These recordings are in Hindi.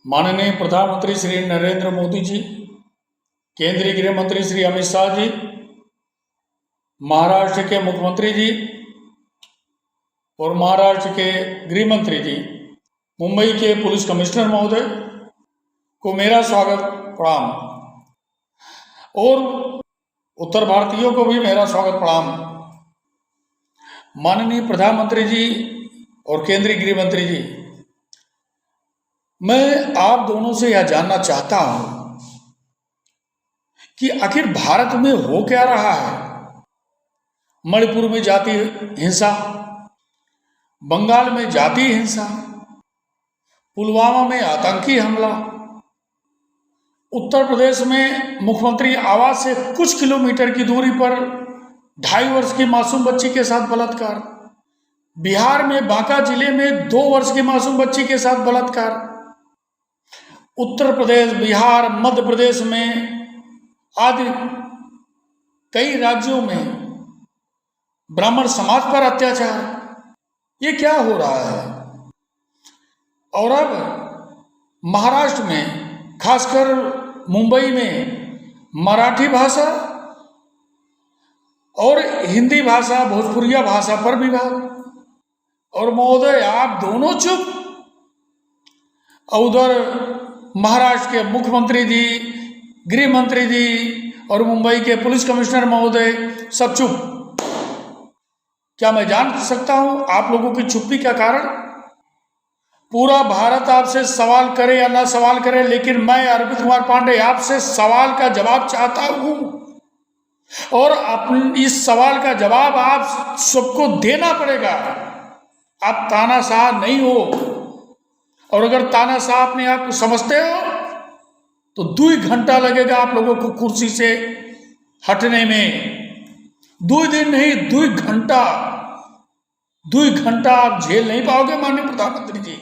माननीय प्रधानमंत्री श्री नरेंद्र मोदी जी, केंद्रीय गृह मंत्री श्री अमित शाह जी, महाराष्ट्र के मुख्यमंत्री जी और महाराष्ट्र के गृह मंत्री जी, मुंबई के पुलिस कमिश्नर महोदय को मेरा स्वागत प्रणाम और उत्तर भारतीयों को भी मेरा स्वागत प्रणाम। माननीय प्रधानमंत्री जी और केंद्रीय गृह मंत्री जी, मैं आप दोनों से यह जानना चाहता हूं कि आखिर भारत में हो क्या रहा है। मणिपुर में जाति हिंसा, बंगाल में जाति हिंसा, पुलवामा में आतंकी हमला, उत्तर प्रदेश में मुख्यमंत्री आवास से कुछ किलोमीटर की दूरी पर 2.5 वर्ष की मासूम बच्ची के साथ बलात्कार, बिहार में बांका जिले में 2 वर्ष की मासूम बच्ची के साथ बलात्कार, उत्तर प्रदेश, बिहार, मध्य प्रदेश में आदि कई राज्यों में ब्राह्मण समाज पर अत्याचार, ये क्या हो रहा है। और अब महाराष्ट्र में, खासकर मुंबई में मराठी भाषा और हिंदी भाषा, भोजपुरिया भाषा पर विवाद। और महोदय, आप दोनों चुप। उधर महाराष्ट्र के मुख्यमंत्री जी, गृह मंत्री जी और मुंबई के पुलिस कमिश्नर महोदय सब चुप। क्या मैं जान सकता हूं आप लोगों की चुप्पी का कारण? पूरा भारत आपसे सवाल करे या ना सवाल करे, लेकिन मैं अरविंद कुमार पांडे आपसे सवाल का जवाब चाहता हूं और इस सवाल का जवाब आप सबको देना पड़ेगा। आप तानाशाह नहीं हो, और अगर तानाशाह अपने आप को समझते हो तो 2 घंटा लगेगा आप लोगों को कुर्सी से हटने में। 2 दिन नहीं, 2 घंटा। 2 घंटा आप झेल नहीं पाओगे माननीय प्रधानमंत्री जी।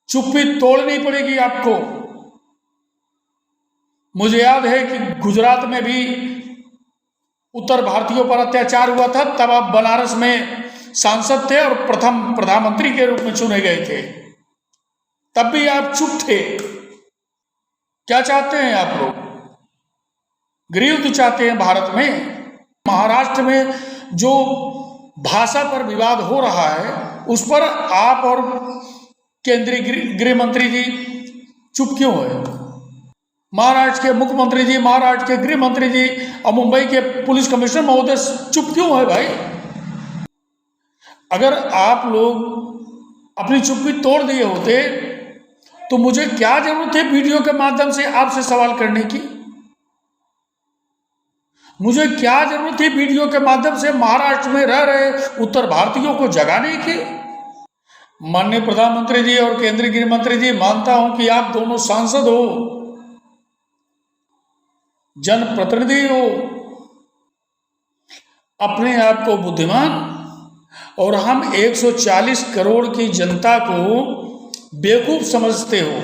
चुप्पी तोड़नी पड़ेगी आपको। मुझे याद है कि गुजरात में भी उत्तर भारतीयों पर अत्याचार हुआ था, तब आप बनारस में सांसद थे और प्रथम प्रधानमंत्री के रूप में चुने गए थे। तब भी आप चुप थे। क्या चाहते हैं आप लोग? गृहयुद्ध चाहते हैं भारत में? महाराष्ट्र में जो भाषा पर विवाद हो रहा है उस पर आप और केंद्रीय गृह मंत्री जी चुप क्यों है? महाराष्ट्र के मुख्यमंत्री जी, महाराष्ट्र के गृह मंत्री जी और मुंबई के पुलिस कमिश्नर महोदय चुप क्यों है भाई? अगर आप लोग अपनी चुप्पी तोड़ दिए होते तो मुझे क्या जरूरत है वीडियो के माध्यम से आपसे सवाल करने की? मुझे क्या जरूरत है वीडियो के माध्यम से महाराष्ट्र में रह रहे उत्तर भारतीयों को जगाने की? माननीय प्रधानमंत्री जी और केंद्रीय गृह मंत्री जी, मानता हूं कि आप दोनों सांसद हो, जनप्रतिनिधि हो, अपने आप को बुद्धिमान, और हम 140 करोड़ की जनता को बेवकूफ समझते हो,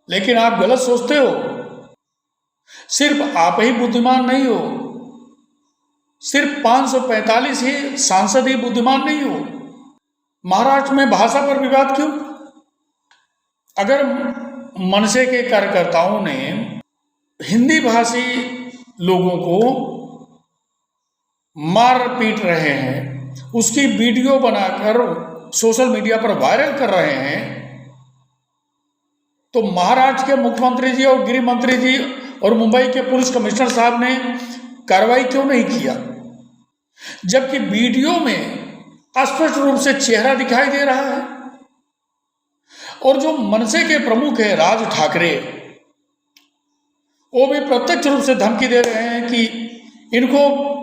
लेकिन आप गलत सोचते हो। सिर्फ आप ही बुद्धिमान नहीं हो, सिर्फ 545 ही सांसद ही बुद्धिमान नहीं हो। महाराष्ट्र में भाषा पर विवाद क्यों? अगर मनसे के कार्यकर्ताओं ने हिंदी भाषी लोगों को मार पीट रहे हैं, उसकी वीडियो बनाकर सोशल मीडिया पर वायरल कर रहे हैं, तो महाराष्ट्र के मुख्यमंत्री जी और गृह मंत्री जी और मुंबई के पुलिस कमिश्नर साहब ने कार्रवाई क्यों नहीं किया? जबकि वीडियो में स्पष्ट रूप से चेहरा दिखाई दे रहा है। और जो मनसे के प्रमुख है राज ठाकरे, वो भी प्रत्यक्ष रूप से धमकी दे रहे हैं कि इनको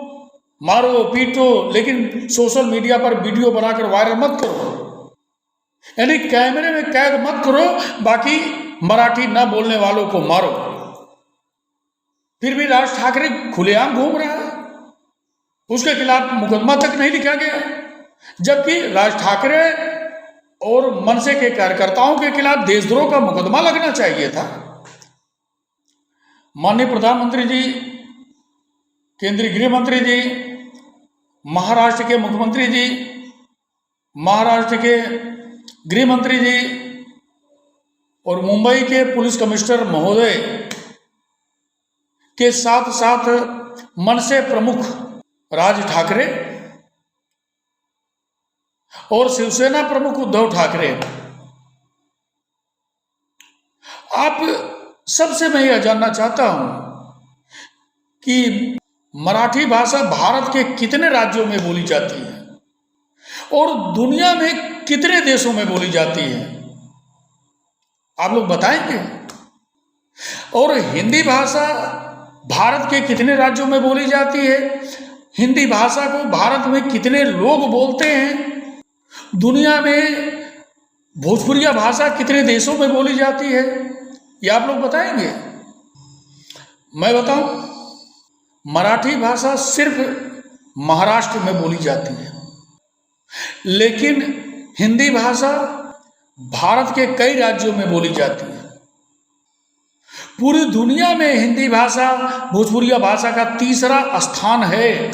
मारो पीटो, लेकिन सोशल मीडिया पर वीडियो बनाकर वायरल मत करो, यानी कैमरे में कैद मत करो, बाकी मराठी न बोलने वालों को मारो। फिर भी राज ठाकरे खुलेआम घूम रहा है, उसके खिलाफ मुकदमा तक नहीं लिखा गया, जबकि राज ठाकरे और मनसे के कार्यकर्ताओं के खिलाफ देशद्रोह का मुकदमा लगना चाहिए था। माननीय प्रधानमंत्री जी, केंद्रीय गृह मंत्री जी, महाराष्ट्र के मुख्यमंत्री जी, महाराष्ट्र के गृह मंत्री जी और मुंबई के पुलिस कमिश्नर महोदय के साथ साथ मनसे प्रमुख राज ठाकरे और शिवसेना प्रमुख उद्धव ठाकरे, आप सबसे मैं यह जानना चाहता हूं कि मराठी भाषा भारत के कितने राज्यों में बोली जाती है और दुनिया में कितने देशों में बोली जाती है, आप लोग बताएंगे? और हिंदी भाषा भारत के कितने राज्यों में बोली जाती है, हिंदी भाषा को भारत में कितने लोग बोलते हैं, दुनिया में भोजपुरिया भाषा कितने देशों में बोली जाती है, ये आप लोग बताएंगे? मैं बताऊं, मराठी भाषा सिर्फ महाराष्ट्र में बोली जाती है, लेकिन हिंदी भाषा भारत के कई राज्यों में बोली जाती है। पूरी दुनिया में हिंदी भाषा भोजपुरिया भाषा का तीसरा स्थान है,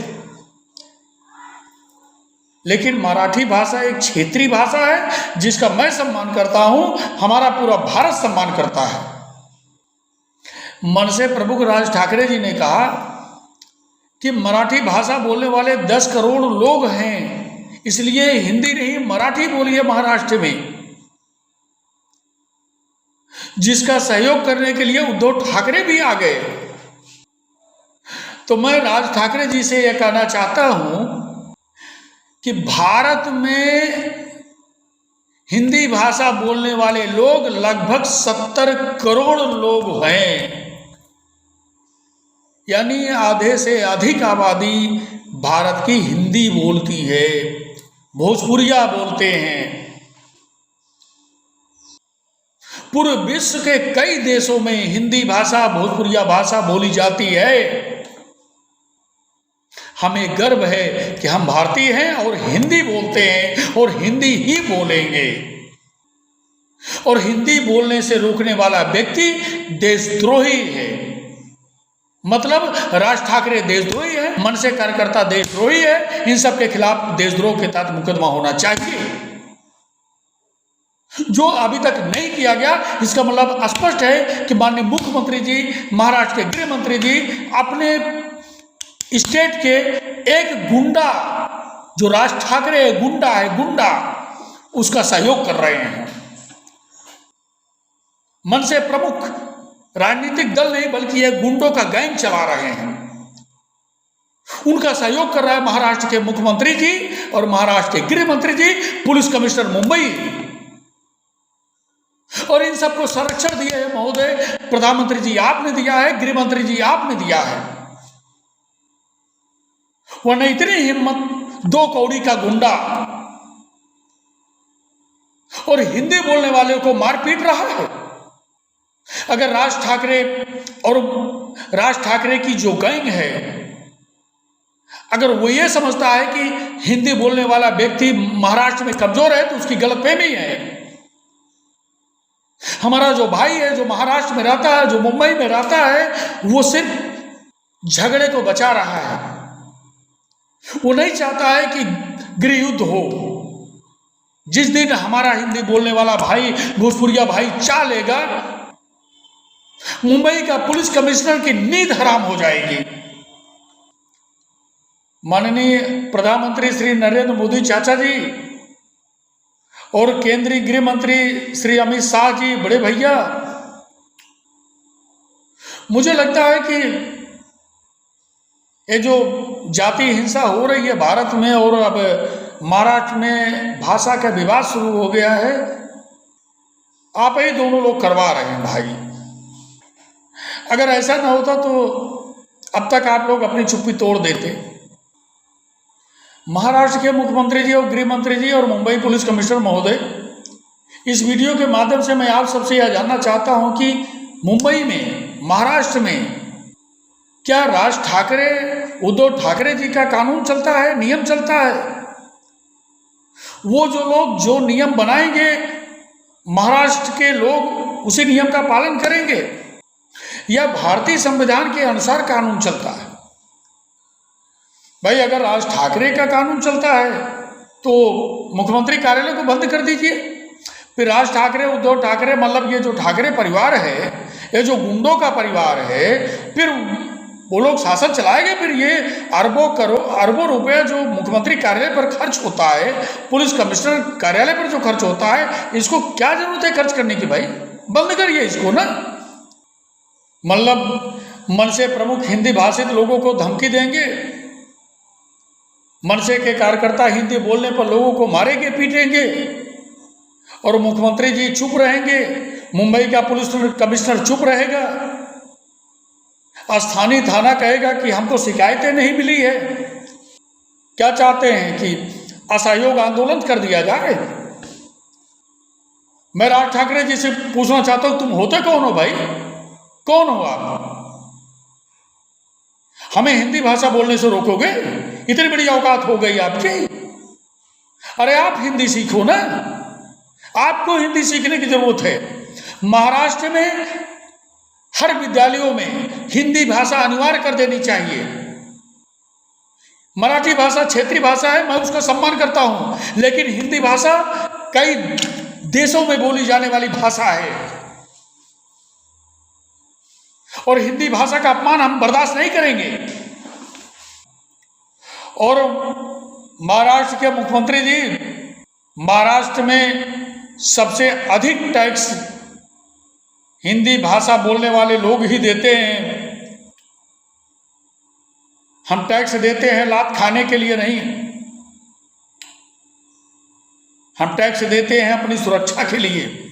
लेकिन मराठी भाषा एक क्षेत्रीय भाषा है जिसका मैं सम्मान करता हूं, हमारा पूरा भारत सम्मान करता है। मनसे प्रमुख राज ठाकरे जी ने कहा कि मराठी भाषा बोलने वाले 10 करोड़ लोग हैं, इसलिए हिंदी नहीं मराठी बोली है महाराष्ट्र में, जिसका सहयोग करने के लिए उद्धव ठाकरे भी आ गए। तो मैं राज ठाकरे जी से यह कहना चाहता हूं कि भारत में हिंदी भाषा बोलने वाले लोग लगभग 70 करोड़ लोग हैं, यानी आधे से अधिक आबादी भारत की हिंदी बोलती है, भोजपुरिया बोलते हैं। पूरे विश्व के कई देशों में हिंदी भाषा भोजपुरिया भाषा बोली जाती है। हमें गर्व है कि हम भारतीय हैं और हिंदी बोलते हैं और हिंदी ही बोलेंगे। और हिंदी बोलने से रोकने वाला व्यक्ति देशद्रोही है, मतलब राज ठाकरे देशद्रोही है, मनसे कार्यकर्ता देशद्रोही है। इन सब के खिलाफ देशद्रोह के तहत मुकदमा होना चाहिए, जो अभी तक नहीं किया गया। इसका मतलब स्पष्ट है कि माननीय मुख्यमंत्री जी, महाराष्ट्र के गृह मंत्री जी अपने स्टेट के एक गुंडा, जो राज ठाकरे गुंडा है, गुंडा, उसका सहयोग कर रहे हैं। मनसे प्रमुख राजनीतिक दल नहीं बल्कि ये गुंडों का गैंग चला रहे हैं, उनका सहयोग कर रहा है महाराष्ट्र के मुख्यमंत्री जी और महाराष्ट्र के गृह मंत्री जी, पुलिस कमिश्नर मुंबई। और इन सबको संरक्षण दिए है महोदय, प्रधानमंत्री जी आपने दिया है, गृह मंत्री जी आपने दिया है। वरना इतनी हिम्मत, 2 कौड़ी का गुंडा और हिंदी बोलने वाले को मार पीट रहा है। अगर राज ठाकरे और राज ठाकरे की जो गैंग है, अगर वो ये समझता है कि हिंदी बोलने वाला व्यक्ति महाराष्ट्र में कमजोर है तो उसकी गलतफहमी है। हमारा जो भाई है, जो महाराष्ट्र में रहता है, जो मुंबई में रहता है, वो सिर्फ झगड़े को बचा रहा है। वो नहीं चाहता है कि गृह युद्ध हो। जिस दिन हमारा हिंदी बोलने वाला भाई, भोजपुरिया भाई चाह लेगा, मुंबई का पुलिस कमिश्नर की नींद हराम हो जाएगी। माननीय प्रधानमंत्री श्री नरेंद्र मोदी चाचा जी और केंद्रीय गृह मंत्री श्री अमित शाह जी, बड़े भैया, मुझे लगता है कि ये जो जाति हिंसा हो रही है भारत में और अब महाराष्ट्र में भाषा का विवाद शुरू हो गया है, आप ही दोनों लोग करवा रहे हैं भाई। अगर ऐसा ना होता तो अब तक आप लोग अपनी चुप्पी तोड़ देते। महाराष्ट्र के मुख्यमंत्री जी और गृह मंत्री जी और मुंबई पुलिस कमिश्नर महोदय, इस वीडियो के माध्यम से मैं आप सबसे यह जानना चाहता हूं कि मुंबई में, महाराष्ट्र में क्या राज ठाकरे, उद्धव ठाकरे जी का कानून चलता है, नियम चलता है? वो जो लोग जो नियम बनाएंगे, महाराष्ट्र के लोग उसी नियम का पालन करेंगे या भारतीय संविधान के अनुसार कानून चलता है? भाई अगर राज ठाकरे का कानून चलता है तो मुख्यमंत्री कार्यालय को बंद कर दीजिए। फिर राज ठाकरे, उद्धव ठाकरे, मतलब ये जो ठाकरे परिवार है, ये जो गुंडों का परिवार है, फिर वो लोग शासन चलाएंगे। फिर ये अरबों रुपए जो मुख्यमंत्री कार्यालय पर खर्च होता है, पुलिस कमिश्नर कार्यालय पर जो खर्च होता है, इसको क्या जरूरत है खर्च करने की भाई? बंद करिए इसको ना। मतलब मनसे प्रमुख हिंदी भाषित लोगों को धमकी देंगे, मनसे के कार्यकर्ता हिंदी बोलने पर लोगों को मारेंगे, पीटेंगे, और मुख्यमंत्री जी चुप रहेंगे, मुंबई का पुलिस कमिश्नर चुप रहेगा, स्थानीय थाना कहेगा कि हमको शिकायतें नहीं मिली है। क्या चाहते हैं कि असहयोग आंदोलन कर दिया जाए? मैं राज ठाकरे जी से पूछना चाहता हूं, तुम होते कौन हो भाई? कौन हो आप? हमें हिंदी भाषा बोलने से रोकोगे? इतनी बड़ी औकात हो गई आपकी? अरे आप हिंदी सीखो ना, आपको हिंदी सीखने की जरूरत है। महाराष्ट्र में हर विद्यालयों में हिंदी भाषा अनिवार्य कर देनी चाहिए। मराठी भाषा क्षेत्रीय भाषा है, मैं उसका सम्मान करता हूं, लेकिन हिंदी भाषा कई देशों में बोली जाने वाली भाषा है, और हिंदी भाषा का अपमान हम बर्दाश्त नहीं करेंगे। और महाराष्ट्र के मुख्यमंत्री जी, महाराष्ट्र में सबसे अधिक टैक्स हिंदी भाषा बोलने वाले लोग ही देते हैं। हम टैक्स देते हैं लात खाने के लिए नहीं, हम टैक्स देते हैं अपनी सुरक्षा के लिए।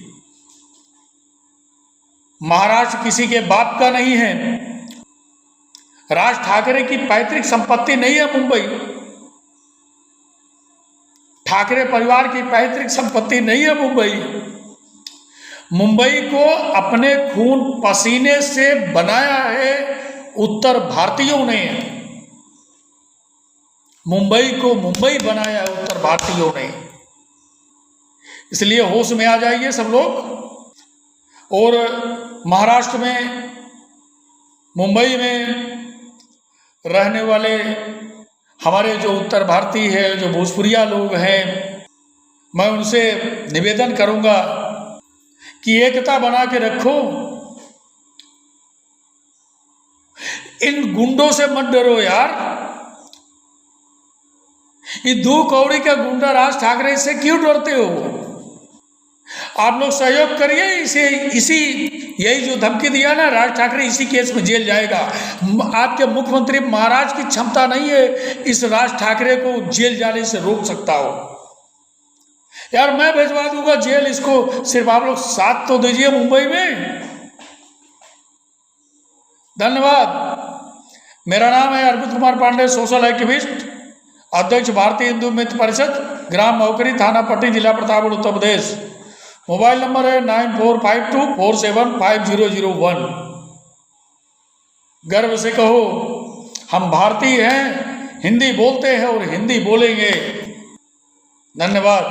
महाराष्ट्र किसी के बाप का नहीं है। राज ठाकरे की पैतृक संपत्ति नहीं है मुंबई, ठाकरे परिवार की पैतृक संपत्ति नहीं है मुंबई। मुंबई को अपने खून पसीने से बनाया है उत्तर भारतीयों ने। मुंबई को मुंबई बनाया है उत्तर भारतीयों ने। इसलिए होश में आ जाइए सब लोग। और महाराष्ट्र में, मुंबई में रहने वाले हमारे जो उत्तर भारतीय है, जो भोजपुरिया लोग हैं, मैं उनसे निवेदन करूंगा कि एकता बना के रखो। इन गुंडों से मत डरो यार। ये 2 कौड़ी का गुंडा राज ठाकरे से क्यों डरते हो? आप लोग सहयोग करिए इसी यही जो धमकी दिया ना राज ठाकरे, इसी केस में जेल जाएगा। आपके मुख्यमंत्री महाराज की क्षमता नहीं है इस राज ठाकरे को जेल जाने से रोक सकता हो। यार मैं भिजवा दूंगा जेल इसको, सिर्फ आप लोग साथ तो दीजिए मुंबई में। धन्यवाद। मेरा नाम है अरविंद कुमार पांडे, सोशल एक्टिविस्ट, अध्यक्ष भारतीय हिंदू मित्र परिषद, ग्राम मौकरी, थाना पट्टी, जिला प्रतापगढ़, उत्तर प्रदेश। मोबाइल नंबर है 9452475001। गर्व से कहो हम भारतीय हैं, हिंदी बोलते हैं और हिंदी बोलेंगे। धन्यवाद।